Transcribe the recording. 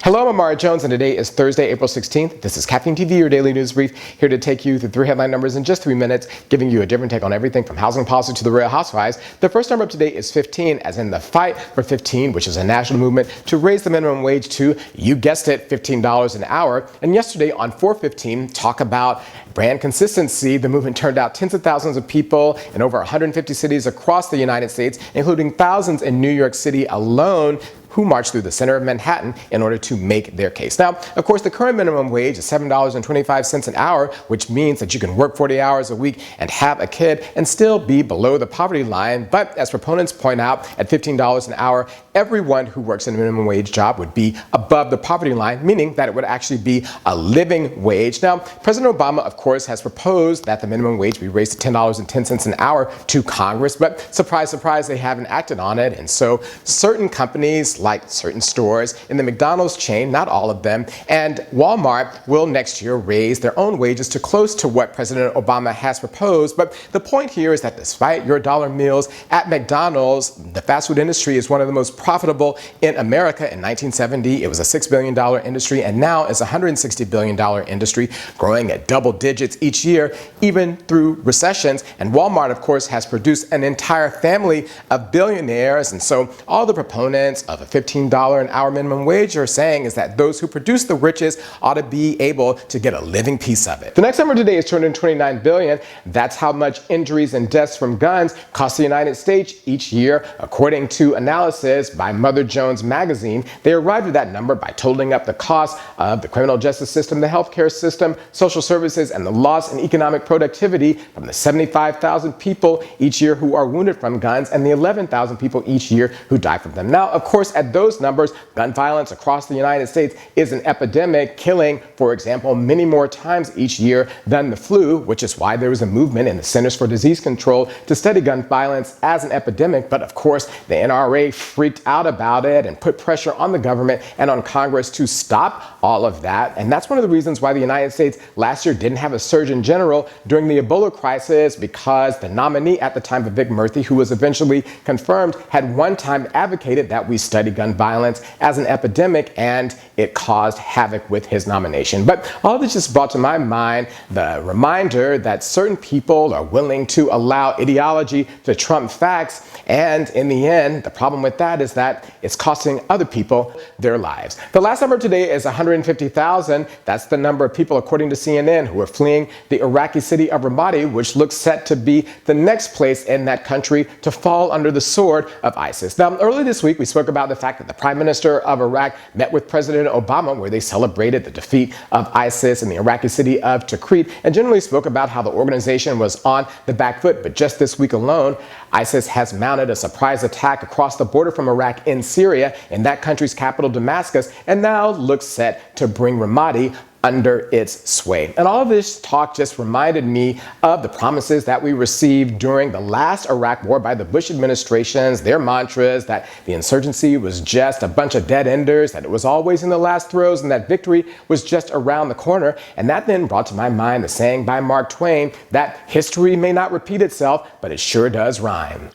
Hello, I'm Amara Jones, and today is Thursday, April 16th. This is Caffeine TV, your daily news brief, here to take you through 3 headline numbers in just 3 minutes, giving you a different take on everything from housing policy to the Real Housewives. The first number of today is 15, as in the Fight for 15, which is a national movement to raise the minimum wage to, you guessed it, $15 an hour. And yesterday on 415, talk about brand consistency. The movement turned out tens of thousands of people in over 150 cities across the United States, including thousands in New York City alone, who marched through the center of Manhattan in order to make their case. Now, of course, the current minimum wage is $7.25 an hour, which means that you can work 40 hours a week and have a kid and still be below the poverty line. But as proponents point out, at $15 an hour, everyone who works in a minimum wage job would be above the poverty line, meaning that it would actually be a living wage. Now, President Obama, of course, has proposed that the minimum wage be raised to $10.10 an hour to Congress, but surprise, surprise, they haven't acted on it. And so certain companies, like certain stores in the McDonald's chain, not all of them, and Walmart will next year raise their own wages to close to what President Obama has proposed. But the point here is that despite your dollar meals at McDonald's, the fast food industry is one of the most profitable in America. In 1970, it was a $6 billion industry, and now it's a $160 billion industry, growing at double digits each year, even through recessions. And Walmart, of course, has produced an entire family of billionaires. And so all the proponents of a $15 an hour minimum wage are saying is that those who produce the riches ought to be able to get a living piece of it. The next number today is $229 billion. That's how much injuries and deaths from guns cost the United States each year, according to analysis by Mother Jones magazine. They arrived at that number by totaling up the cost of the criminal justice system, the healthcare system, social services, and the loss in economic productivity from the 75,000 people each year who are wounded from guns and the 11,000 people each year who die from them. Now, of course, at those numbers, gun violence across the United States is an epidemic, killing, for example, many more times each year than the flu, which is why there was a movement in the Centers for Disease Control to study gun violence as an epidemic. But of course, the NRA freaked out about it and put pressure on the government and on Congress to stop all of that. And that's one of the reasons why the United States last year didn't have a Surgeon General during the Ebola crisis, because the nominee at the time, Vivek Murthy, who was eventually confirmed, had one time advocated that we study gun violence as an epidemic, and it caused havoc with his nomination. But all of this just brought to my mind the reminder that certain people are willing to allow ideology to trump facts, and in the end, the problem with that is that it's costing other people their lives. The last number today is 150,000. That's the number of people, according to CNN, who are fleeing the Iraqi city of Ramadi, which looks set to be the next place in that country to fall under the sword of ISIS. Now, earlier this week, we spoke about the fact that the Prime Minister of Iraq met with President Obama, where they celebrated the defeat of ISIS in the Iraqi city of Tikrit, and generally spoke about how the organization was on the back foot. But just this week alone, ISIS has mounted a surprise attack across the border from Iraq in Syria, in that country's capital Damascus, and now looks set to bring Ramadi under its sway. And all of this talk just reminded me of the promises that we received during the last Iraq war by the Bush administrations, their mantras that the insurgency was just a bunch of dead enders, that it was always in the last throes, and that victory was just around the corner. And that then brought to my mind the saying by Mark Twain that history may not repeat itself, but it sure does rhyme.